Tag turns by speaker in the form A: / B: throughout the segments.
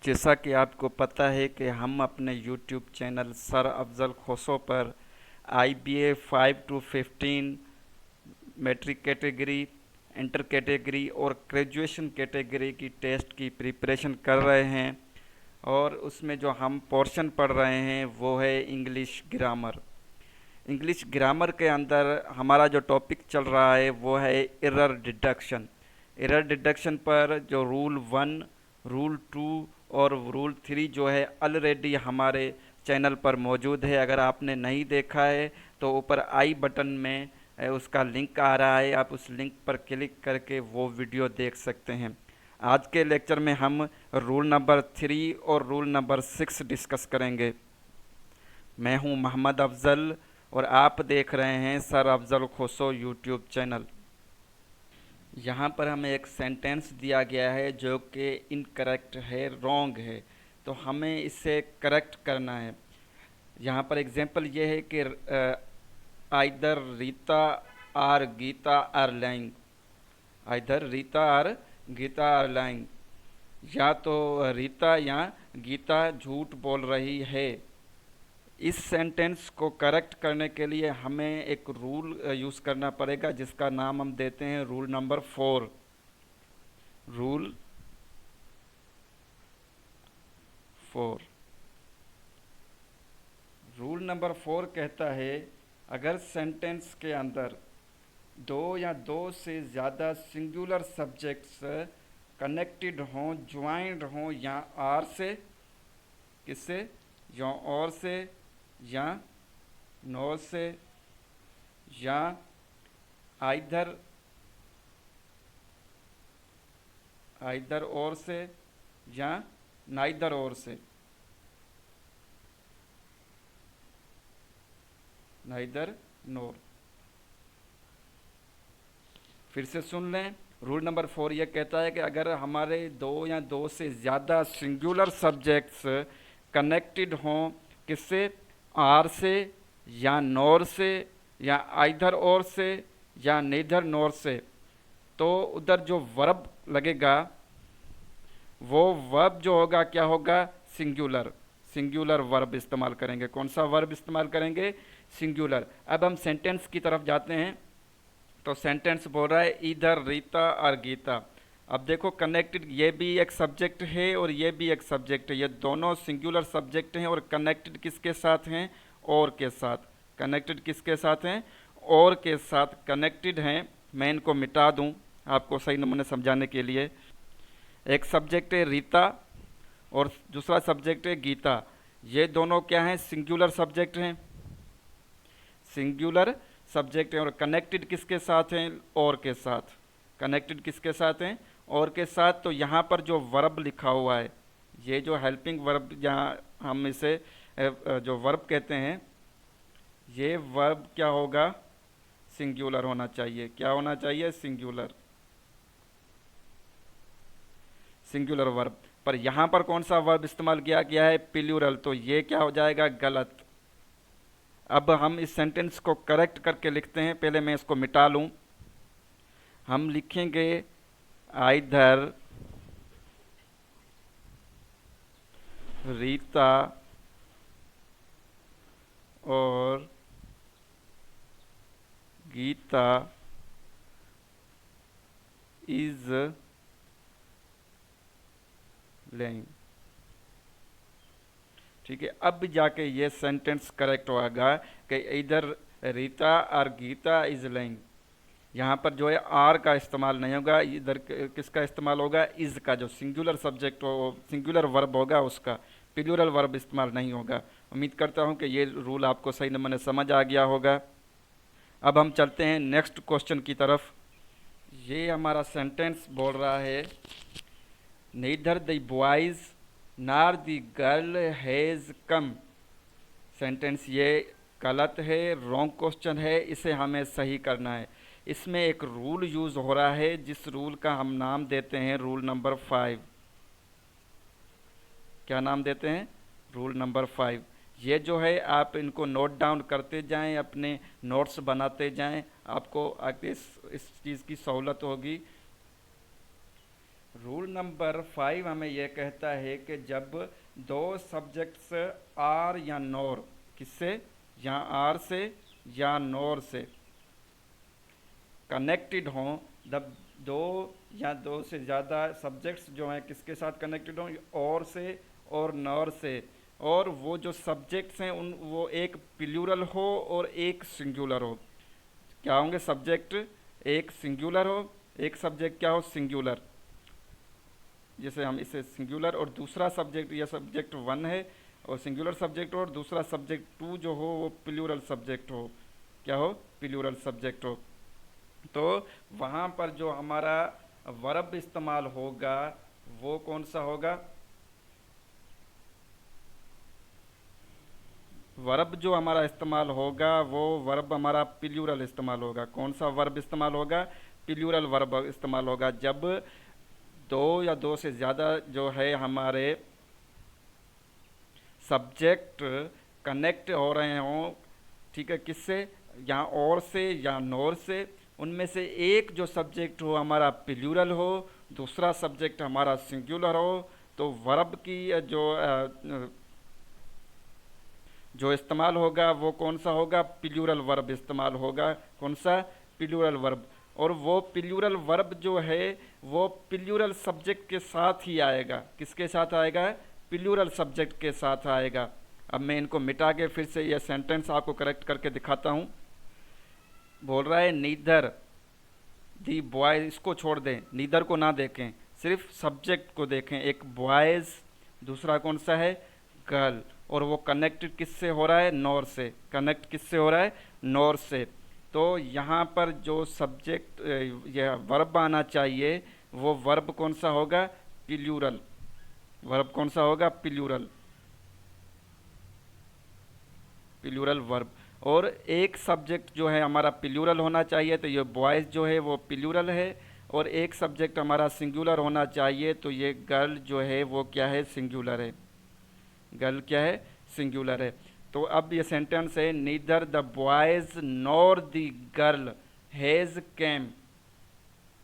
A: जैसा कि आपको पता है कि हम अपने YouTube channel sir Afzal Khoso पर IBA 5 to 15 matric category, inter category और ग्रेजुएशन कैटेगरी की टेस्ट की प्रिपरेशन कर रहे हैं। और उसमें जो हम पोर्शन पढ़ रहे हैं वो है इंग्लिश ग्रामर। इंग्लिश ग्रामर के अंदर हमारा जो टॉपिक चल रहा है वो है एरर डिडक्शन। एरर डिडक्शन पर जो रूल 1, रूल 2 और रूल 3 जो है ऑलरेडी हमारे चैनल पर मौजूद है। अगर आपने नहीं देखा है तो ऊपर आई बटन में उसका लिंक आ रहा है, आप उस लिंक पर क्लिक करके वो वीडियो देख सकते हैं। आज के लेक्चर में हम रूल नंबर 3 और रूल नंबर 6 डिस्कस करेंगे। मैं हूं मोहम्मद अफजल और आप देख रहे हैं सर अफजल खोसो यूट्यूब चैनल। यहाँ पर हमें एक सेंटेंस दिया गया है जो कि इनकरेक्ट है, रॉन्ग है, तो हमें इसे करेक्ट करना है। यहाँ पर एग्जांपल ये है कि either Rita or Gita are lying. Either Rita or Gita are lying, या तो रीता या गीता झूठ बोल रही है। इस सेंटेंस को करेक्ट करने के लिए हमें एक रूल यूज़ करना पड़ेगा जिसका नाम हम देते हैं rule number 4। Rule 4 rule number 4 कहता है, अगर सेंटेंस के अंदर दो या दो से ज़्यादा सिंगुलर सब्जेक्ट्स कनेक्टेड हों, ज्वाइंड हों या आर से, किससे, या और से, या नॉर से, या आइदर आइदर और से, या नाइदर और से, नाइदर नोर। फिर से सुन लें, रूल नंबर 4 ये कहता है कि अगर हमारे दो या दो से ज़्यादा सिंगुलर सब्जेक्ट्स कनेक्टेड हों, किससे, आर से या नॉर से या आइदर और से या नेदर नॉर से, तो उधर जो वर्ब लगेगा वो वर्ब जो होगा क्या होगा, सिंगुलर। सिंगुलर वर्ब इस्तेमाल करेंगे। कौन सा वर्ब इस्तेमाल करेंगे, सिंगुलर। अब हम सेंटेंस की तरफ जाते हैं। तो सेंटेंस बोल रहा है इधर रीता और गीता। अब देखो, कनेक्टेड ये भी एक सब्जेक्ट है और ये भी एक सब्जेक्ट है, ये दोनों सिंगुलर सब्जेक्ट हैं और कनेक्टेड किसके साथ हैं, और के साथ। कनेक्टेड किसके साथ हैं, और के साथ कनेक्टेड हैं। मैं इनको मिटा दूं आपको सही नमूने समझाने के लिए। एक सब्जेक्ट है रीता और दूसरा सब्जेक्ट है गीता। ये दोनों क्या हैं, सिंगुलर सब्जेक्ट हैं, सिंगुलर सब्जेक्ट हैं और कनेक्टेड किसके साथ हैं, और के साथ। कनेक्टेड किसके साथ हैं, और के साथ। तो यहाँ पर जो वर्ब लिखा हुआ है, ये जो हेल्पिंग वर्ब, जहाँ हम इसे जो वर्ब कहते हैं, ये वर्ब क्या होगा, सिंगुलर होना चाहिए। क्या होना चाहिए, सिंगुलर, सिंगुलर वर्ब। पर यहाँ पर कौन सा वर्ब इस्तेमाल किया गया है, प्लूरल, तो ये क्या हो जाएगा, गलत। अब हम इस सेंटेंस को करेक्ट करके लिखते हैं। पहले मैं इसको मिटा लूं। हम लिखेंगे आइदर रीता और गीता इज लेइंग। ठीक है, अब जाके ये सेंटेंस करेक्ट होगा कि इधर रीता और गीता इज लेइंग। यहाँ पर जो है आर का इस्तेमाल नहीं होगा, इधर किसका इस्तेमाल होगा, इज का, जो सिंगुलर सब्जेक्ट हो, सिंगुलर वर्ब होगा उसका, प्लूरल वर्ब इस्तेमाल नहीं होगा। उम्मीद करता हूँ कि ये रूल आपको सही नमूने समझ आ गया होगा। अब हम चलते हैं नेक्स्ट क्वेश्चन की तरफ। ये हमारा सेंटेंस बोल रहा है, नेदर द बॉयज नार the girl has come. Sentence ये गलत है, रॉन्ग क्वेश्चन है, इसे हमें सही करना है। इसमें एक रूल यूज़ हो रहा है जिस रूल का हम नाम देते हैं रूल नंबर 5। क्या नाम देते हैं, रूल नंबर 5। ये जो है आप इनको नोट डाउन करते जाएं, अपने नोट्स बनाते जाएं, आपको आगे इस चीज़ की सहूलत होगी। रूल नंबर 5 हमें यह कहता है कि जब दो सब्जेक्ट्स आर या नोर, किससे, या आर से या नोर से कनेक्टेड हों, जब दो या दो से ज़्यादा सब्जेक्ट्स जो हैं किसके साथ कनेक्टेड हों, और से और नॉर से, और वो जो सब्जेक्ट्स हैं उन वो एक प्लूरल हो और एक सिंगुलर हो। क्या होंगे सब्जेक्ट, एक सिंगुलर हो, एक सब्जेक्ट क्या हो, सिंगुलर। जैसे हम इसे सिंगुलर, और दूसरा सब्जेक्ट, यह सब्जेक्ट वन है और सिंगुलर सब्जेक्ट हो, और दूसरा सब्जेक्ट टू जो हो वो प्लूरल सब्जेक्ट हो। क्या हो, प्लूरल सब्जेक्ट हो। तो वहाँ पर जो हमारा वर्ब इस्तेमाल होगा वो कौन सा होगा, वर्ब जो हमारा इस्तेमाल होगा वो वर्ब हमारा प्लूरल इस्तेमाल होगा। कौन सा वर्ब इस्तेमाल होगा, प्लूरल वर्ब इस्तेमाल होगा। जब दो या दो से ज़्यादा जो है हमारे सब्जेक्ट कनेक्ट हो रहे हों, ठीक है, किससे, या और से या नोर से, उनमें से एक जो सब्जेक्ट हो हमारा प्लूरल हो, दूसरा सब्जेक्ट हमारा सिंगुलर हो, तो वर्ब की जो इस्तेमाल होगा वो कौन सा होगा, प्लूरल वर्ब इस्तेमाल होगा। कौन सा, प्लूरल वर्ब। और वो प्लूरल वर्ब जो है वो प्लूरल सब्जेक्ट के साथ ही आएगा। किसके साथ आएगा, प्लूरल सब्जेक्ट के साथ आएगा। अब मैं इनको मिटा के फिर से यह सेंटेंस आपको करेक्ट करके दिखाता हूँ। बोल रहा है नीदर दी बॉयज, इसको छोड़ दें, नीदर को ना देखें, सिर्फ सब्जेक्ट को देखें। एक बॉयज़, दूसरा कौन सा है, गर्ल, और वो कनेक्टेड किससे हो रहा है, नॉर से। कनेक्ट किससे हो रहा है, नॉर से। तो यहाँ पर जो सब्जेक्ट यह वर्ब आना चाहिए वो वर्ब कौन सा होगा, प्लूरल। वर्ब कौन सा होगा, प्लूरल, प्लूरल वर्ब। और एक सब्जेक्ट जो है हमारा प्लूरल होना चाहिए, तो ये बॉयज़ जो है वो प्लूरल है। और एक सब्जेक्ट हमारा सिंगुलर होना चाहिए, तो ये गर्ल जो है वो क्या है, सिंगुलर है। गर्ल क्या है, सिंगुलर है। तो अब ये सेंटेंस है, neither the boys nor the girl has केम।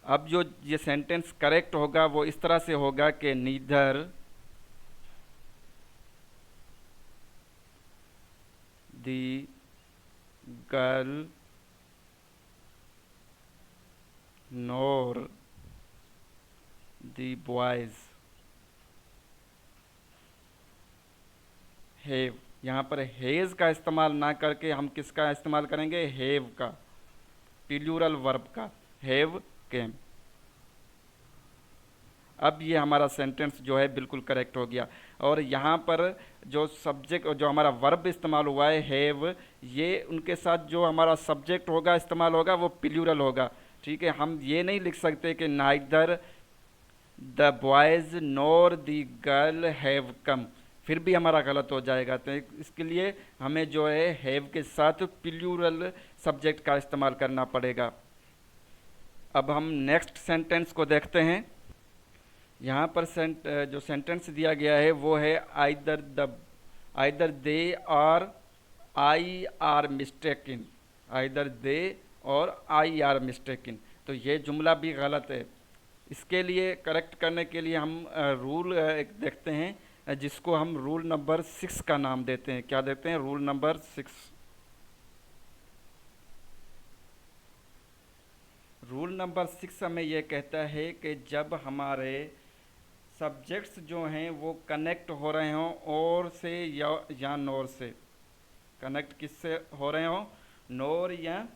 A: अब जो ये सेंटेंस करेक्ट होगा वो इस तरह से होगा कि neither the girl nor the boys have. यहाँ पर हैज़ का इस्तेमाल ना करके हम किसका इस्तेमाल करेंगे, हैव का, प्लूरल वर्ब का, हैव केम। अब ये हमारा सेंटेंस जो है बिल्कुल करेक्ट हो गया। और यहाँ पर जो सब्जेक्ट, जो हमारा वर्ब इस्तेमाल हुआ है हैव, ये उनके साथ जो हमारा सब्जेक्ट होगा इस्तेमाल होगा वो प्लूरल होगा। ठीक है, हम ये नहीं लिख सकते कि neither the boys nor the girl have come, फिर भी हमारा गलत हो जाएगा। तो इसके लिए हमें जो है हैव के साथ प्लूरल सब्जेक्ट का इस्तेमाल करना पड़ेगा। अब हम नेक्स्ट सेंटेंस को देखते हैं। यहाँ पर जो सेंटेंस दिया गया है वो है आइदर दे और आई आर मिस्टेकिन। आइदर दे और आई आर मिस्टेकिन, तो ये जुमला भी गलत है। इसके लिए करेक्ट करने के लिए हम रूल एक देखते हैं, जिसको हम रूल नंबर 6 का नाम देते हैं। क्या देते हैं, रूल नंबर 6। रूल नंबर 6 हमें यह कहता है कि जब हमारे सब्जेक्ट्स जो हैं वो कनेक्ट हो रहे हों और से या नोर से, कनेक्ट किससे हो रहे हों, नोर या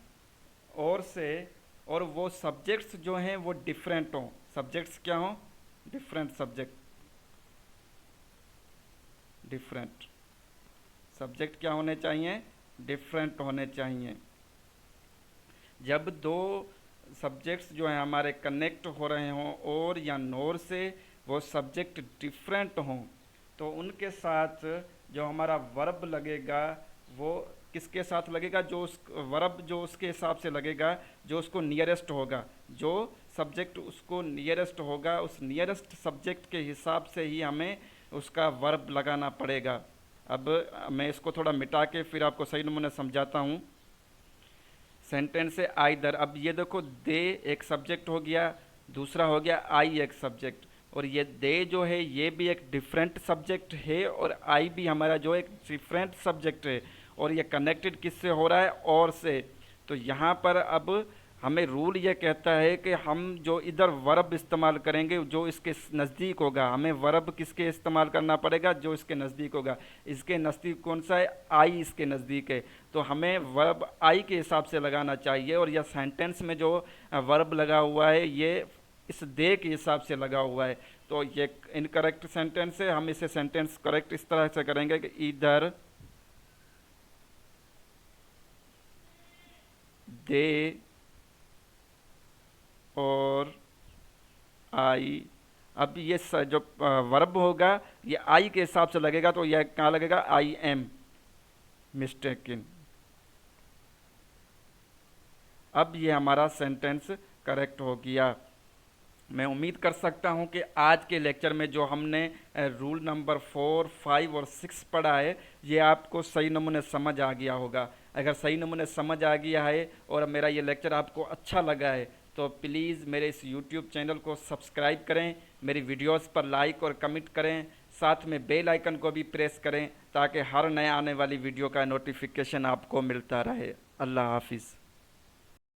A: और से, और वो सब्जेक्ट्स जो हैं वो डिफरेंट हों। सब्जेक्ट्स क्या हों, डिफरेंट सब्जेक्ट, डिफरेंट सब्जेक्ट क्या होने चाहिए, डिफरेंट होने चाहिए। जब दो सब्जेक्ट्स जो हैं हमारे कनेक्ट हो रहे हों और या नोर से, वो सब्जेक्ट डिफरेंट हों, तो उनके साथ जो हमारा वर्ब लगेगा वो किसके साथ लगेगा, जो उस वर्ब जो उसके हिसाब से लगेगा, जो उसको नियरेस्ट होगा, जो सब्जेक्ट उसको नियरेस्ट होगा, उस नियरेस्ट सब्जेक्ट के हिसाब से ही हमें उसका वर्ब लगाना पड़ेगा। अब मैं इसको थोड़ा मिटा के फिर आपको सही नमूने समझाता हूँ। सेंटेंस है आइदर। अब ये देखो, दे एक सब्जेक्ट हो गया, दूसरा हो गया आई एक सब्जेक्ट, और ये दे जो है ये भी एक डिफरेंट सब्जेक्ट है, और आई भी हमारा जो एक डिफरेंट सब्जेक्ट है, और ये कनेक्टेड किससे हो रहा है, और से। तो यहाँ पर अब हमें रूल ये कहता है कि हम जो इधर वर्ब इस्तेमाल करेंगे जो इसके नज़दीक होगा, हमें वर्ब किसके इस्तेमाल करना पड़ेगा, जो इसके नज़दीक होगा। इसके नज़दीक कौन सा है, आई इसके नज़दीक है, तो हमें वर्ब आई के हिसाब से लगाना चाहिए। और यह सेंटेंस में जो वर्ब लगा हुआ है ये इस दे के हिसाब से लगा हुआ है, तो ये इनकरेक्ट सेंटेंस है। हम इसे सेंटेंस करेक्ट इस तरह से करेंगे कि इधर दे और आई। अब ये जो वर्ब होगा ये आई के हिसाब से लगेगा, तो यह कहाँ लगेगा, आई एम मिस्टेकन। अब ये हमारा सेंटेंस करेक्ट हो गया। मैं उम्मीद कर सकता हूँ कि आज के लेक्चर में जो हमने रूल नंबर 4, 5 और 6 पढ़ा है ये आपको सही नमूने समझ आ गया होगा। अगर सही नमूने समझ आ गया है और मेरा ये लेक्चर आपको अच्छा लगा है तो प्लीज़ मेरे इस यूट्यूब चैनल को सब्सक्राइब करें, मेरी वीडियोस पर लाइक और कमेंट करें, साथ में बेल आइकन को भी प्रेस करें ताकि हर नए आने वाली वीडियो का नोटिफिकेशन आपको मिलता रहे। अल्लाह हाफिज़।